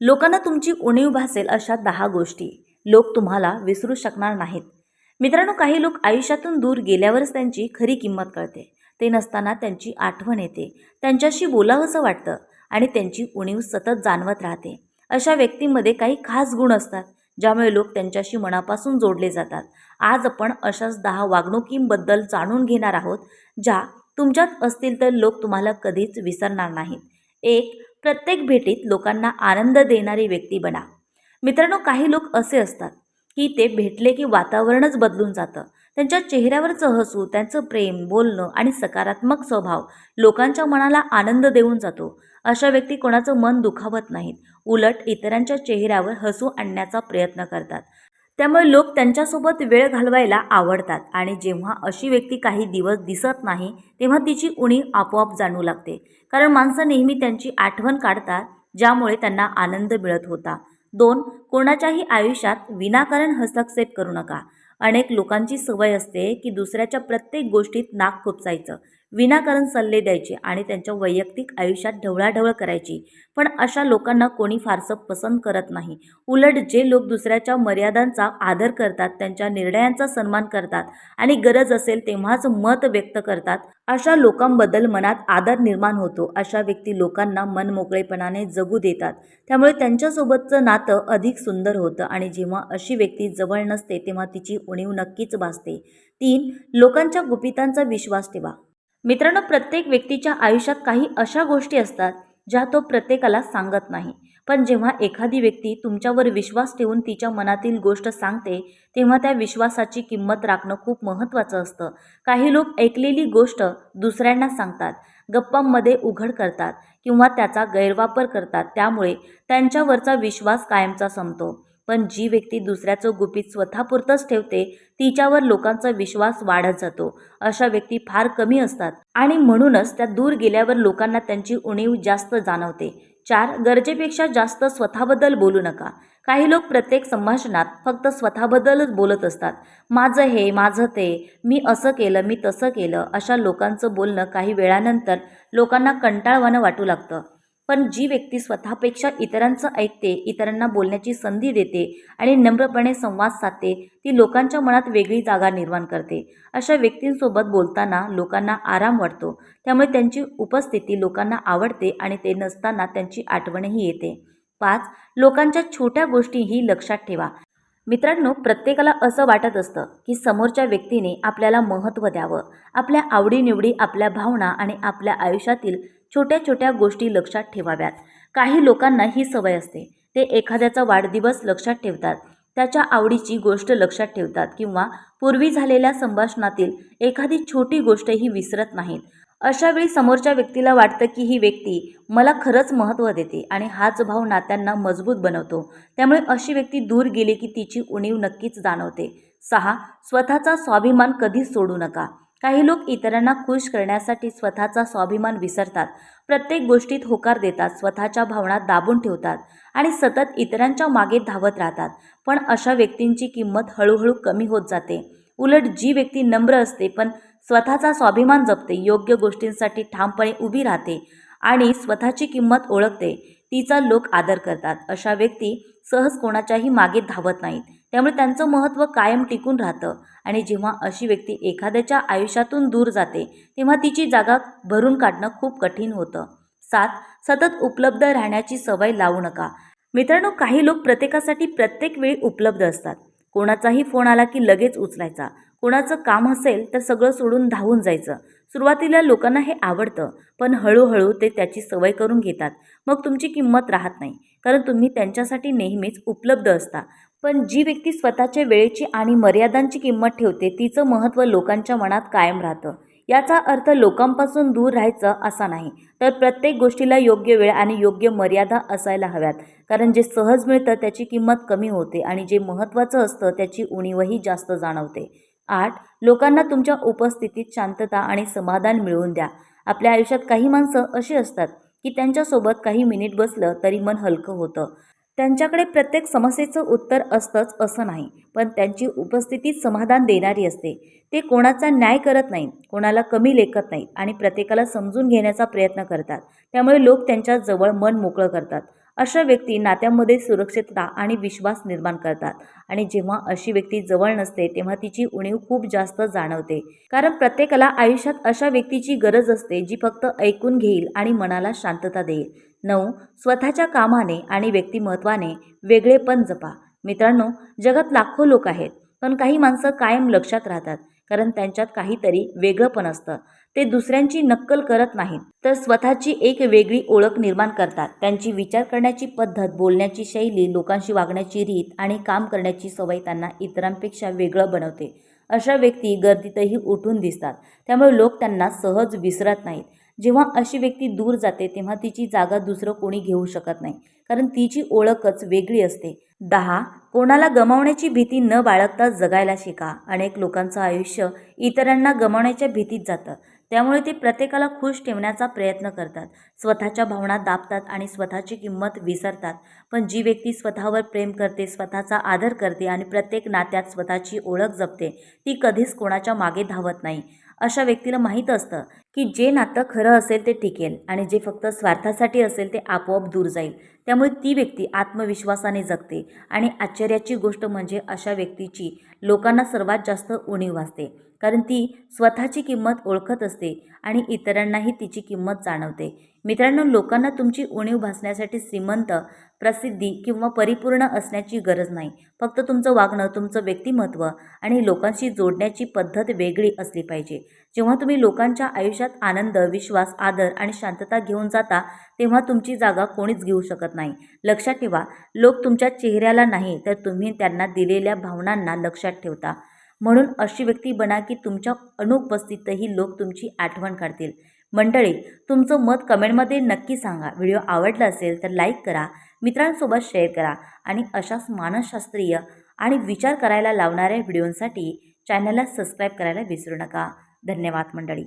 लोकांना तुमची उणीव भासेल अशा 10 गोष्टी लोक तुम्हाला विसरू शकणार नाहीत. मित्रांनो, काही लोक आयुष्यातून दूर गेल्यावरच त्यांची खरी किंमत कळते. ते नसताना त्यांची आठवण येते, त्यांच्याशी बोलावंसं वाटतं आणि त्यांची उणीव सतत जाणवत राहते. अशा व्यक्तींमध्ये काही खास गुण असतात ज्यामुळे लोक त्यांच्याशी मनापासून जोडले जातात. आज आपण अशाच 10 वागणुकींबद्दल जाणून घेणार आहोत, ज्या तुमच्यात असतील तर लोक तुम्हाला कधीच विसरणार नाहीत. 1. प्रत्येक भेटीत लोकांना आनंद देणारी व्यक्ती बना. मित्रांनो, काही लोक असे असतात की ते भेटले की वातावरणच बदलून जातं. त्यांच्या चेहऱ्यावरचं हसू, त्यांचं प्रेम, बोलणं आणि सकारात्मक स्वभाव लोकांच्या मनाला आनंद देऊन जातो. अशा व्यक्ती कोणाचं मन दुखावत नाहीत, उलट इतरांच्या चेहऱ्यावर हसू आणण्याचा प्रयत्न करतात. त्यामुळे लोक त्यांच्यासोबत वेळ घालवायला आवडतात आणि जेव्हा अशी व्यक्ती काही दिवस दिसत नाही, तेव्हा तिची उणीव आपोआप जाणवू लागते. कारण माणसं नेहमी त्यांची आठवण काढतात, ज्यामुळे त्यांना आनंद मिळत होता. 2. कोणाच्याही आयुष्यात विनाकारण हस्तक्षेप करू नका. अनेक लोकांची सवय असते की दुसऱ्याच्या प्रत्येक गोष्टीत नाक खुपसायचं, विनाकारण सल्ले द्यायचे आणि त्यांच्या वैयक्तिक आयुष्यात ढवळाढवळ करायची. पण अशा लोकांना कोणी फारसं पसंत करत नाही. उलट जे लोक दुसऱ्याच्या मर्यादांचा आदर करतात, त्यांच्या निर्णयांचा सन्मान करतात आणि गरज असेल तेव्हाच मत व्यक्त करतात, अशा लोकांबद्दल मनात आदर निर्माण होतो. अशा व्यक्ती लोकांना मनमोकळेपणाने जगू देतात. त्यामुळे त्यांच्यासोबतचं नातं अधिक सुंदर होतं आणि जेव्हा अशी व्यक्ती जवळ नसते तेव्हा तिची उणीव नक्कीच भासते. 3. लोकांच्या गुपितांचा विश्वास ठेवा. मित्रांनो, प्रत्येक व्यक्तीच्या आयुष्यात काही अशा गोष्टी असतात ज्या तो प्रत्येकाला सांगत नाही. पण जेव्हा एखादी व्यक्ती तुमच्यावर विश्वास ठेवून तिच्या मनातील गोष्ट सांगते, तेव्हा त्या विश्वासाची किंमत राखणं खूप महत्त्वाचं असतं. काही लोक ऐकलेली गोष्ट दुसऱ्यांना सांगतात, गप्पांमध्ये उघड करतात किंवा त्याचा गैरवापर करतात. त्यामुळे त्यांच्यावरचा विश्वास कायमचा संपतो. पण जी व्यक्ती दुसऱ्याचं गुपित स्वतःपुरतंच ठेवते, तिच्यावर लोकांचा विश्वास वाढत जातो. अशा व्यक्ती फार कमी असतात आणि म्हणूनच त्या दूर गेल्यावर लोकांना त्यांची उणीव जास्त जाणवते. 4. गरजेपेक्षा जास्त स्वतःबद्दल बोलू नका. काही लोक प्रत्येक संभाषणात फक्त स्वतःबद्दलच बोलत असतात. माझं हे, माझं ते, मी असं केलं, मी तसं केलं. अशा लोकांचं बोलणं काही वेळानंतर लोकांना कंटाळवाणं वाटू लागतं. पण जी व्यक्ती स्वतःपेक्षा इतरांचं ऐकते, इतरांना बोलण्याची संधी देते आणि नम्रपणे संवाद साधते, ती लोकांच्या मनात वेगळी जागा निर्माण करते. अशा व्यक्तींसोबत बोलताना लोकांना आराम वाटतो. त्यामुळे त्यांची उपस्थिती लोकांना आवडते आणि ते नसताना त्यांची आठवणही येते. 5. लोकांच्या छोट्या गोष्टीही लक्षात ठेवा. मित्रांनो, प्रत्येकाला असं वाटत असतं की समोरच्या व्यक्तीने आपल्याला महत्त्व द्यावं. आपल्या आवडीनिवडी, आपल्या भावना आणि आपल्या आयुष्यातील छोट्या छोट्या गोष्टी लक्षात ठेवाव्यात. काही लोकांना ही सवय असते. ते एखाद्याचा वाढदिवस लक्षात ठेवतात, त्याच्या आवडीची गोष्ट लक्षात ठेवतात किंवा पूर्वी झालेल्या संभाषणातील एखादी छोटी गोष्टही विसरत नाहीत. अशा वेळी समोरच्या व्यक्तीला वाटतं की ही व्यक्ती मला खरंच महत्त्व देते आणि हाच भाव नात्यांना मजबूत बनवतो. त्यामुळे अशी व्यक्ती दूर गेली की तिची उणीव नक्कीच जाणवते. 6. स्वतःचा स्वाभिमान कधीच सोडू नका. काही लोक इतरांना खुश करण्यासाठी स्वतःचा स्वाभिमान विसरतात. प्रत्येक गोष्टीत होकार देतात, स्वतःच्या भावना दाबून ठेवतात आणि सतत इतरांच्या मागे धावत राहतात. पण अशा व्यक्तींची किंमत हळूहळू कमी होत जाते. उलट जी व्यक्ती नम्र असते पण स्वतःचा स्वाभिमान जपते, योग्य गोष्टींसाठी ठामपणे उभी राहते आणि स्वतःची किंमत ओळखते, तिचा लोक आदर करतात. अशा व्यक्ती सहज कोणाच्याही मागे धावत नाहीत. त्यामुळे त्यांचं महत्त्व कायम टिकून राहतं आणि जेव्हा अशी व्यक्ती एखाद्याच्या आयुष्यातून दूर जाते, तेव्हा तिची जागा भरून काढणं खूप कठीण होतं. 7. सतत उपलब्ध राहण्याची सवय लावू नका. मित्रांनो, काही लोक प्रत्येकासाठी प्रत्येक वेळी उपलब्ध असतात. कोणाचाही फोन आला की लगेच उचलायचा. कोणाचं काम असेल तर सगळं सोडून धावून जायचं. सुरुवातीला लोकांना हे आवडतं, पण हळूहळू ते त्याची सवय करून घेतात. मग तुमची किंमत राहत नाही, कारण तुम्ही त्यांच्यासाठी नेहमीच उपलब्ध असता. पण जी व्यक्ती स्वतःच्या वेळेची आणि मर्यादांची किंमत ठेवते, तिचं महत्त्व लोकांच्या मनात कायम राहतं. याचा अर्थ लोकांपासून दूर राहायचं असा नाही, तर प्रत्येक गोष्टीला योग्य वेळ आणि योग्य मर्यादा असायला हव्यात. कारण जे सहज मिळतं त्याची किंमत कमी होते आणि जे महत्त्वाचं असतं त्याची उणीवही जास्त जाणवते. 8. लोकांना तुमच्या उपस्थितीत शांतता आणि समाधान मिळवून द्या. आपल्या आयुष्यात काही माणसं अशी असतात की त्यांच्यासोबत काही मिनिट बसलं तरी मन हलकं होतं. त्यांच्याकडे प्रत्येक समस्येचं उत्तर असतंच असं नाही, पण त्यांची उपस्थितीच समाधान देणारी असते. ते कोणाचा न्याय करत नाहीत, कोणाला कमी लेखत नाहीत आणि प्रत्येकाला समजून घेण्याचा प्रयत्न करतात. त्यामुळे लोक त्यांच्या जवळ मन मोकळं करतात. अशा व्यक्ती नात्यामध्ये सुरक्षितता आणि विश्वास निर्माण करतात आणि जेव्हा अशी व्यक्ती जवळ नसते तेव्हा तिची उणीव खूप जास्त जाणवते. कारण प्रत्येकाला आयुष्यात अशा व्यक्तीची गरज असते जी फक्त ऐकून घेईल आणि मनाला शांतता देईल. 9. स्वतःच्या कामाने आणि व्यक्तिमत्वाने वेगळेपण जपा. मित्रांनो, जगात लाखो लोक आहेत, पण काही माणसं कायम लक्षात राहतात कारण त्यांच्यात काहीतरी वेगळंपण असतं. ते दुसऱ्यांची नक्कल करत नाहीत, तर स्वतःची एक वेगळी ओळख निर्माण करतात. त्यांची विचार करण्याची पद्धत, बोलण्याची शैली, लोकांशी वागण्याची रीत आणि काम करण्याची सवय त्यांना इतरांपेक्षा वेगळं बनवते. अशा व्यक्ती गर्दीतही उठून दिसतात, त्यामुळे लोक त्यांना सहज विसरत नाहीत. जेव्हा अशी व्यक्ती दूर जाते तेव्हा तिची जागा दुसरं कोणी घेऊ शकत नाही, कारण तिची ओळखच वेगळी असते. 10. कोणाला गमावण्याची भीती न बाळगता जगायला शिका. अनेक लोकांचं आयुष्य इतरांना गमावण्याच्या भीतीत जातं, त्यामुळे ते प्रत्येकाला खुश ठेवण्याचा प्रयत्न करतात, स्वतःच्या भावना दाबतात आणि स्वतःची किंमत विसरतात. पण जी व्यक्ती स्वतःवर प्रेम करते, स्वतःचा आदर करते आणि प्रत्येक नात्यात स्वतःची ओळख जपते, ती कधीच कोणाच्या मागे धावत नाही. अशा व्यक्तीला माहीत असतं की जे नातं खरं असेल ते टिकेल आणि जे फक्त स्वार्थासाठी असेल ते आपोआप दूर जाईल. त्यामुळे ती व्यक्ती आत्मविश्वासाने जगते आणि आश्चर्याची गोष्ट म्हणजे अशा व्यक्तीची लोकांना सर्वात जास्त उणीव असते, कारण ती स्वतःची किंमत ओळखत असते आणि इतरांनाही तिची किंमत जाणवते. मित्रांनो, लोकांना तुमची उणीव भासण्यासाठी श्रीमंत, प्रसिद्धी किंवा परिपूर्ण असण्याची गरज नाही. फक्त तुमचं वागणं, तुमचं व्यक्तिमत्व आणि लोकांशी जोडण्याची पद्धत वेगळी असली पाहिजे. जेव्हा तुम्ही लोकांच्या आयुष्यात आनंद, विश्वास, आदर आणि शांतता घेऊन जाता, तेव्हा तुमची जागा कोणीच घेऊ शकत नाही. लक्षात ठेवा, लोक तुमच्या चेहऱ्याला नाही तर तुम्ही त्यांना दिलेल्या भावनांना लक्षात ठेवता. म्हणून अशी व्यक्ती बना की तुमच्या अनुपस्थितीतही लोक तुमची आठवण काढतील. मंडळी, तुमचं मत कमेंटमध्ये नक्की सांगा. व्हिडिओ आवडला असेल तर लाईक करा, मित्रांसोबत शेअर करा आणि अशाच मानसशास्त्रीय आणि विचार करायला लावणाऱ्या व्हिडिओंसाठी चॅनलला सबस्क्राईब करायला विसरू नका. धन्यवाद मंडळी.